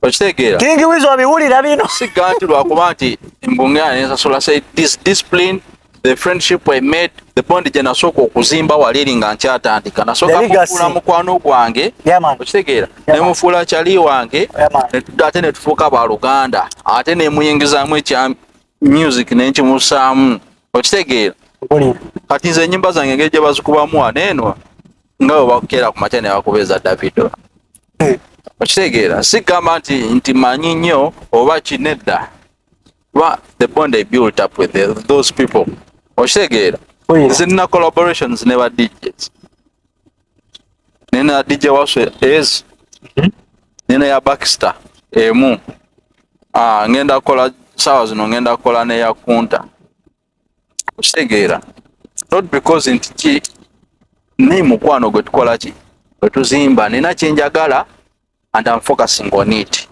Speaker 1: Okitegeera
Speaker 2: King Wizzy obiwulira bino
Speaker 1: siga nti lwakuba nti embunga ensasula say this discipline, the friendship we made, the bond gye nasooka okuzimba wali nga nkyatandika, nasooka kufuula mukwano gwange, okitegeera ne mufuula kyali wange, ate ne tufuuka baluganda, ate ne muyingizaamu ekya music n'enkimusaamu, okitegeera. Kati nze ennyimba zange engeri gye bazikubamu waneeno nga bwe bakukeera ku makya ne bakubeza Davido. Okitegeera sigamba nti manyi nnyo oba kinedda, kuba the bond I built up with those people. Okitegeera nze nina collaborations ne ba DJs, nina DJ waswe ez, nina ya Baxter emu, ngenda kola sawa zino, ngenda kola ne ya Kunta. Okitegeera not because nti ne mukwano gwe tukola ki gwe tuzimba, nina kyenjagala and I'm focusing on it.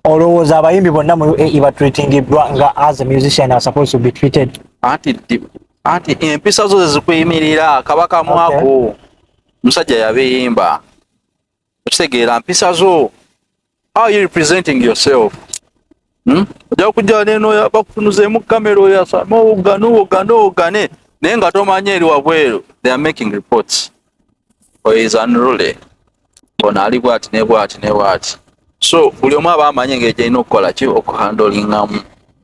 Speaker 2: Olowooza abayimbi bonna mu UAE batreatingibwa nga as a musician are supposed to be treated?
Speaker 1: Anti empisa zo zezikuyimirira kabaka mwako musajja yabiyimba, okitegeera mpisa zo, how are you representing yourself? Ojja kujja neno bakutunuzeemu kamera oyasama ogane naye nga tomanyi eri wabweru they are making reports or is unruly ono ali bwati ne bwati ne bwati. So buli omu aba amanyi engeri gyalina okukola ki okuhandolingamu,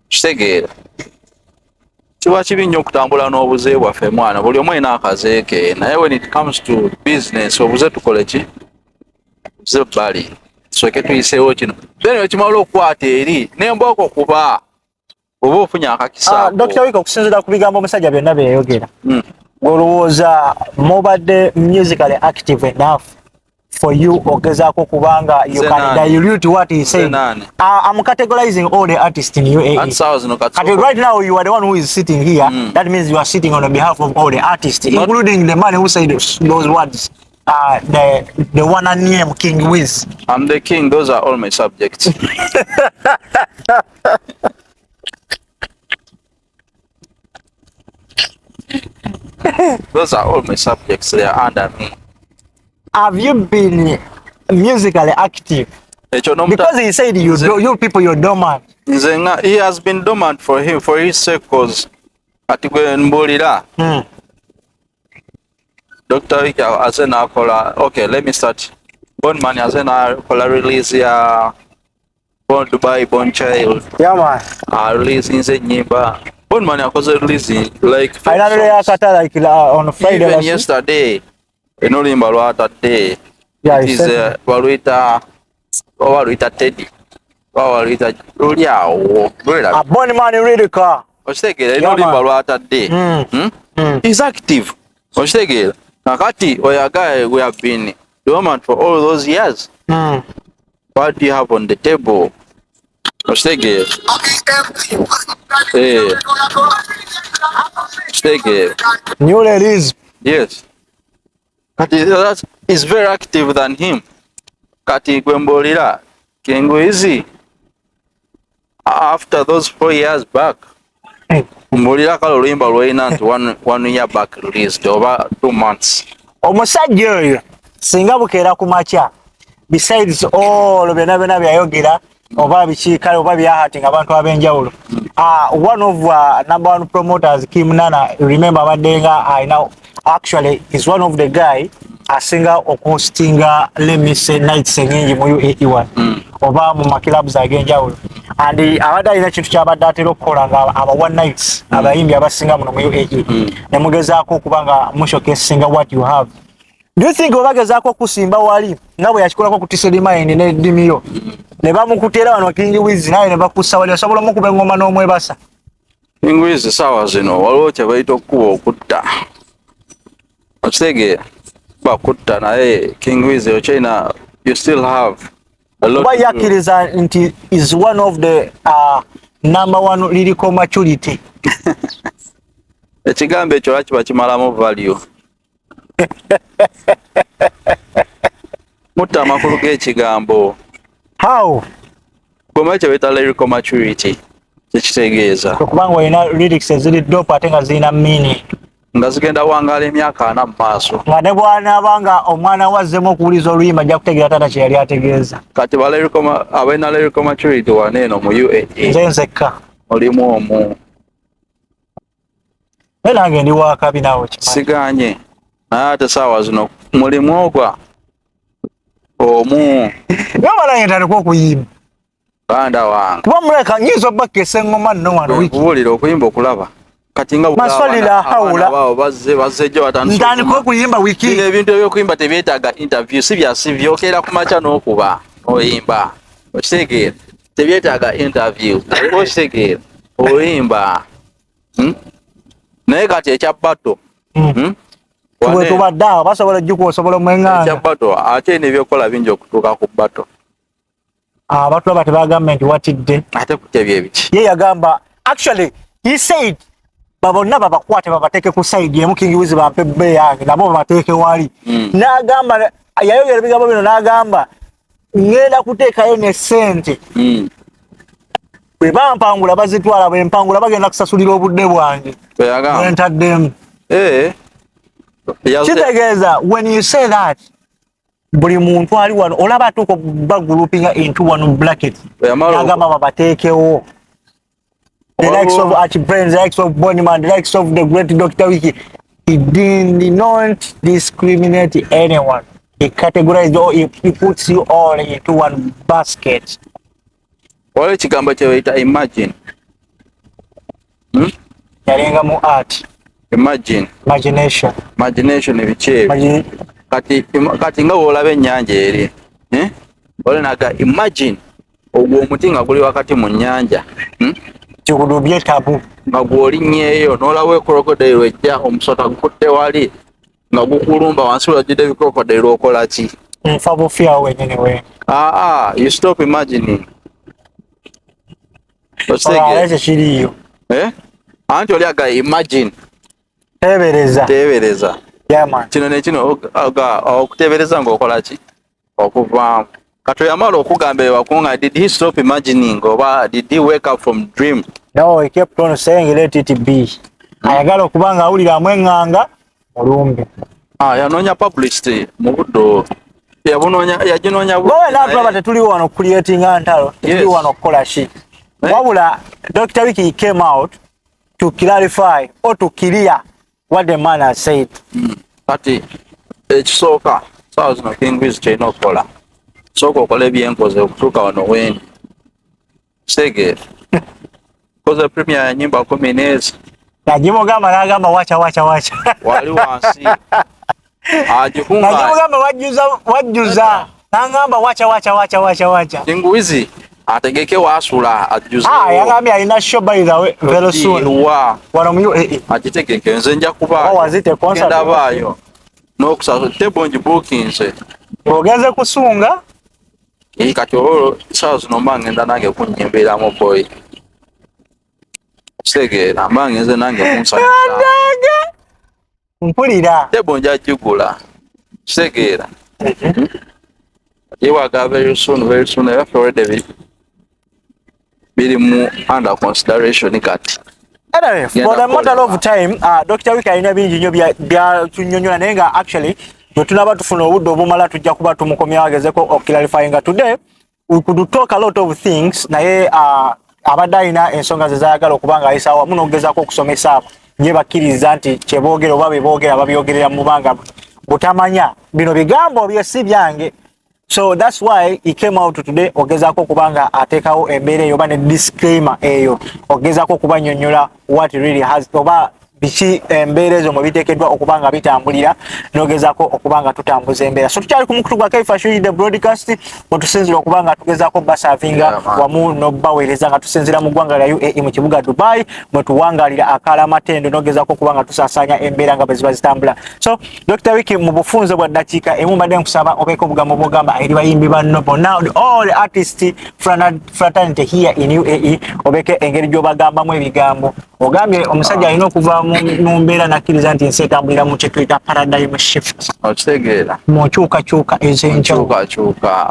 Speaker 1: kitegeera kiba kibi nnyo okutambula n'obuze bwaffe mwana, buli omu alina akaze ke, naye when it comes to business obuze tukole ki buze bbali soke tuyiseewo kino then wekimala okukwata eri nembooko okuba oba ofunye akakisaako.
Speaker 2: Dr. Wicky, okusinziira ku bigambo omusajja byonna bye yayogera, olowooza mubadde musically active enough for you ogezaako kubanga you can dilute what he saying? I'm categorizing all the artists in UAE. And right now you are the one who is sitting here. That means you are sitting on behalf of all the artists, including the man who said those words. The one named King Wizzy.
Speaker 1: I'm the king. Those are all my subjects. Those are all my subjects. They are under me.
Speaker 2: Have you been musically active? Because he said you people, you're dormant.
Speaker 1: He has been dormant for his sake, because Dr. Wicky azena kola, okay, let me start. Born man azena kola release ya Born Dubai, Born Child.
Speaker 2: Yeah man.
Speaker 1: Release inze nyimba. Born man yakoze release like
Speaker 2: on Friday.
Speaker 1: Even yesterday. Enolimba lwata day.
Speaker 2: Yeah,
Speaker 1: it is waluita Teddy. Waluita Ruliao.
Speaker 2: A born man really car.
Speaker 1: Okitegeera enolimba lwata day. He's active. Okitegeera. Nakati Oyagaye, we have been dormant for all those years. What do you have on the table? Okitegeera. Okitegeera.
Speaker 2: New release.
Speaker 1: Yes. Kati that is very active than him. Kati gwembolira King Wizzy after those 4 years back. Mbolira kalo limba lwena nti one year back released over 2 months.
Speaker 2: Omusajja oyo singa bukeera ku makya, besides all byonna byayogera oba bikiikale oba byahatinga abantu ab'enjawulo, one of number one promoters, Kim Nana, remember abadenga I know actually is one of the guy asinga okustinga, let me say, nights enyingi mu UAE1 oba mu makilabs ag'enjawulo, and abadde alina kintu kyabadde atera okukola nga aba one nights abayimbi abasinga muno mu UAE ne mugezaako okuba nga mushokesinga what you have. Do you think obagezaako okusimba wali nga bwe yakikolako ku Tisedi Mine ne Dimiro ne bamukutera wano King Wizzy naye ne bakussa wali osobola mukuba engoma n'omwebasa?
Speaker 1: King Wizzy sawa zino waliwo kye bayita okuba okutta, okitegeera bakutta naye King Wizzy Ochina you still have a lot.
Speaker 2: Why yakkiriza nti is one of the number 1 lyrical maturity.
Speaker 1: Ekigambo ekyo lwaki bakimalamu value. Mutta amakulu g'ekigambo.
Speaker 2: How?
Speaker 1: Gwe kye beta lyrical maturity. Tekitegeeza.
Speaker 2: Kubanga olina lyrics eziri dope ate nga zirina meaning.
Speaker 1: Nga zigenda wangaala emyaka 4 mu maaso.
Speaker 2: Nga ne bw'anaabanga omwana wazzemu okuwuliza oluyimba ajja kutegeera taata kye yali ategeeza.
Speaker 1: Kati abalina lyrical maturity wano eno mu UAE.
Speaker 2: Nze nzekka.
Speaker 1: Olimu omu.
Speaker 2: Nange ndi wakabi naawe kimanyi.
Speaker 1: Siganye. Naye ate saawa zino mulimu ogwa omu.
Speaker 2: Yamala yentandika okuyimba.
Speaker 1: Banda wange.
Speaker 2: Kuba muleka nyiza obbakesa eŋŋoma nno wano Wicky.
Speaker 1: Okuwulira okuyimba okulaba. Kati nga
Speaker 2: masolila haula
Speaker 1: bao bazze batandika.
Speaker 2: Ntandika okuyimba Wicky.
Speaker 1: Bino ebintu ebyokuyimba tebyetaaga interview si byokera ku macha n'okuba oyimba. Okitegeera. Tebyetaaga interview. Okitegeera. Oyimba. Naye kati ekya bato.
Speaker 2: Tuwe tubadde basobola jjuko osobola omwenganga.
Speaker 1: Ekya bato ate n'ebyokola bingi okutuuka ku bato.
Speaker 2: Abantu abate ba government watidde.
Speaker 1: Ate kutebye biki.
Speaker 2: Ye yagamba actually he said babonna babakwate babateke ku side yemu King Wizzy bampe bbe yange nabo babateke wali. N'agamba yayogera bigambo bino n'agamba ngenda kuteekayo ne ssente. Bwe bampangula bazitwala bwe mpangula bagenda kusasulira obudde bwange. Entaddemu. Kitegeeza when you say that buli muntu ali wano olaba atuuka bagroupinga into one bracket. Yagamba babateekewo. The likes of Archibald, the likes of Bonnyman, the likes of the great Dr. Wicky. He did not discriminate anyone. He categorized all, he puts you all into one basket.
Speaker 1: Wale ekigambo kye bayita imagine.
Speaker 2: Yalinga mu art.
Speaker 1: Imagine.
Speaker 2: Imagination.
Speaker 1: Imagination ebikyebyo. Kati nga olaba ennyanja eri. Ole naga imagine ogwo omuti nga guli wakati mu nnyanja.
Speaker 2: Kigudubye tabu.
Speaker 1: Nga gwolinnyeeyo n'olaba crocodile ejja omusota gukutte wali nga gukulumba wansi olagidde crocodile okola ki?
Speaker 2: Nfa bufya wenyini we.
Speaker 1: You stop imagining.
Speaker 2: Oletse kiriyo.
Speaker 1: Anti oli aga imagine.
Speaker 2: Tebereza. Yeah man.
Speaker 1: Kino ne kino okutebereza ng'okola ki? Okuvaamu. Kato yamala okugamba ewakunga, did he stop imagining oba did he wake up from dream?
Speaker 2: No, he kept on saying let it be. Ayagala okubanga awulira amwenganga mulumbi.
Speaker 1: Yanoonya publicity mu buddo. Yaginoonya buddo.
Speaker 2: Wowe n'atulaba tetuli wano creating ntalo. Tuli wano okukola ki? Wabula Dr. Wicky came out to clarify or to clear what the man has said.
Speaker 1: Kati ekisooka saawa zino King Wizzy kyalina okukola. Soko okola ebyenkoze okutuuka wano wendi. Kitegeera. Koze premier ya nyimba 10 n'ezi.
Speaker 2: Najimugamba n'agamba wacha.
Speaker 1: Wali wansi. Agikunga.
Speaker 2: Najimugamba wajjuza. N'agamba wacha.
Speaker 1: King Wizzy ategeke wasula ajjuze.
Speaker 2: Yagambye alina show by the way very soon. Wano mu UAE.
Speaker 1: Agitegeke nze nja kubaayo.
Speaker 2: Wazite concert.
Speaker 1: Ndabaayo. N'okusasa tebonji bookings.
Speaker 2: Ogenze kusunga.
Speaker 1: Kati olwo saawa zino mba ngenda nange kunnyimbeeramu boy. Kitegeera mba ngenze nange kunsanyusa.
Speaker 2: Mpulira.
Speaker 1: Tebonji agigula. Kitegeera. Yewaga very soon after already biri mu under consideration kati.
Speaker 2: Anyway, for the matter of time, Dr. Wicky alina bingi nnyo bya tunyonyola naye nga actually bwe tunaba tufuna obudde obumala tujja kuba tumukomya wagezeko okclarifyinga today. We could talk a lot of things naye abadde alina ensonga ze zaayagala okubanga ayisa awamu n'okugezaako okusomesa nye bakkiriza nti kyeboogera oba beboogera babyogerera mu banga butamanya bino bigambo byesi byange. So that's why he came out today ogezaako kubanga ateekawo embeera eyo oba ne disclaimer eyo ogezaako kubanyonnyola what really has oba biki embeera ezo mubiteekeddwa okuba nga bitambulira n'ogezaako okuba nga tutambuza embeera. So tukyali ku mukutu gwa Kaifa the broadcast wetusinzira okuba nga tugezaako basavinga wamu n'obaweereza nga tusinzira mu ggwanga lya UAE mu kibuga Dubai mwe tuwangaalira akaalamatendo n'ogezaako okuba nga tusaasaanya embeera nga bwe ziba zitambula. So Dr. Wicky, mu bufunze bwa ddakiika emu mbadde nkusaba obeeko obugambo bw'ogamba eri bayimbi banno bonna all the artists fraternity here in UAE obeeko engeri gy'obagambamu ebigambo. Ogambye omusajja alina okuva mu mbeera nakkiriza nti ensi etambulira mu kye tuyita paradigm shift.
Speaker 1: Okitegeera.
Speaker 2: Mu nkyukakyuka ez'enjawulo.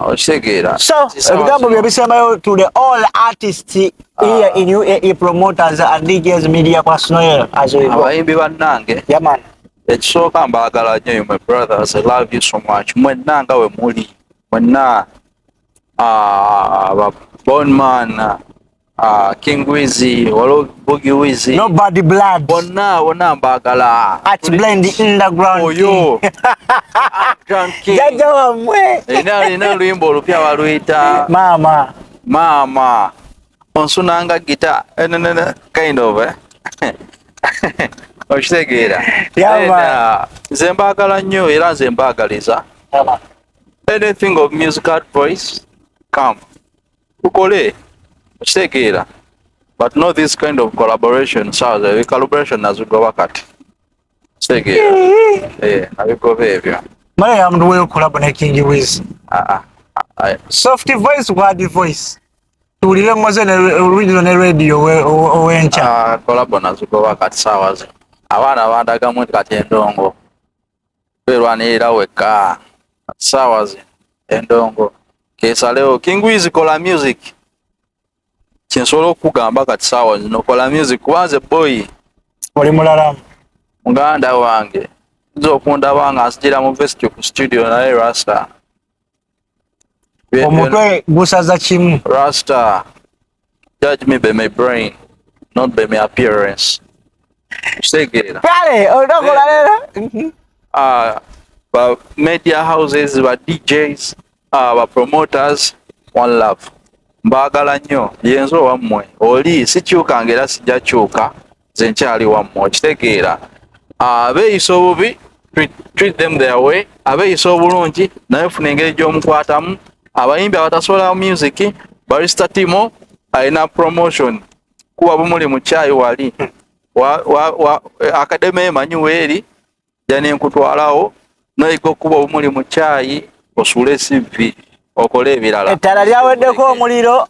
Speaker 1: Okitegeera.
Speaker 2: So ebigambo bye bisembayo to the all artists here in UAE, promoters and DJs, media personnel as well.
Speaker 1: Abayimbi bannange.
Speaker 2: Yeah man.
Speaker 1: Ekisooka mbaagala nnyo my brothers, I love you so much. Mwenna nga we muli. Mwenna Bonman, King Wizzy, Wicky Wizzy.
Speaker 2: Nobody blood.
Speaker 1: Bonna mbagala.
Speaker 2: At blend underground.
Speaker 1: Oyo. King.
Speaker 2: Jaja wamwe.
Speaker 1: Ina lwimbo olupya baluyita. Mama. Onsunanga gita. Kind of Okitegeera. Nze mbagala nnyo era nze mbagaliza. Anything of musical voice, come. Ukole. Okitegeera. But not this kind of collaboration. So the collaboration nazugoba kati. Okitegeera. Abigoba ebyo.
Speaker 2: Mara ya mndu wewe collab na King Wizzy. Soft voice, word voice. Tulile mwaze na original na radio owencha.
Speaker 1: Collab nazugoba kati sawazi. Abana bandaga mu kati endongo. Berwanira weka. Sawazi endongo. Kesa leo King Wizzy kola music. Kinsolo kugamba kati sawa no kola music kwanze boy
Speaker 2: oli mulalamu
Speaker 1: muganda wange nzo kunda banga asijira mu vestio ku studio na Rasta
Speaker 2: omutwe gusaza kimu
Speaker 1: Rasta judge me by my brain not by my appearance. Segera
Speaker 2: pale odokola lero
Speaker 1: ba media houses ba DJs ba promoters, one love. Mbagala nnyo yenzo wammwe oli sikyuka ngera sijja kyuka ze nkyali wammwe okitegeera. Abeeyisa obubi treat them their way, abeeyisa obulungi naye funa engeri gy'omukwatamu. Abayimbi abatasobola music barista timo alina promotion kuba bumuli mu kyayi wali akademe emanyi weeri jani nkutwalawo nayiga okuba bumuli mu kyayi osule CV okole ebirala.
Speaker 2: Ettala lyaweddeko omuliro.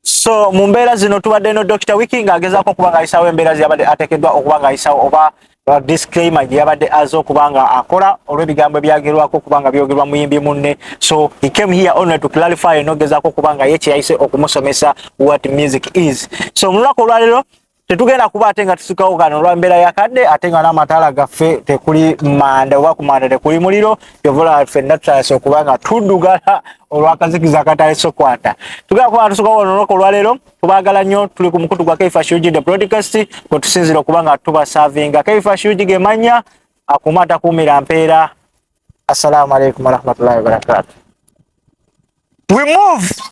Speaker 2: So mu mbeera zino tubadde no Dr. Wicky ng'agezaako okuba ng'ayisawo embeera ziyabadde ateekeddwa okuba ng'ayisawo oba disclaimer gye yabadde aza okuba nga akola olw'ebigambo ebyagerwako okuba nga byogerwa muyimbi munne. So he came here only to clarify n'ogezaako okuba nga ye kye yayise okumusomesa what music is. So mu lunaku olwaleero tetugenda kuba ate nga tusukawo kano olwa mbeera yakadde ate nga n'amataala gaffe tekuli manda oba ku manda tekuli muliro yovola ffenna tutayase okuba nga tuddugala olwakazikiza akatayise okwata. Tugenda kuba nga tusukawo olunaku olwaleero tubaagala nnyo tuli ku mukutu gwa Kaifa the broadcast kwe tusinzira okuba nga tubasavinga. Kaifa ge manya akuuma atakuumira mpeera. Assalamu alaikum warahmatullahi wabarakatuh. We move!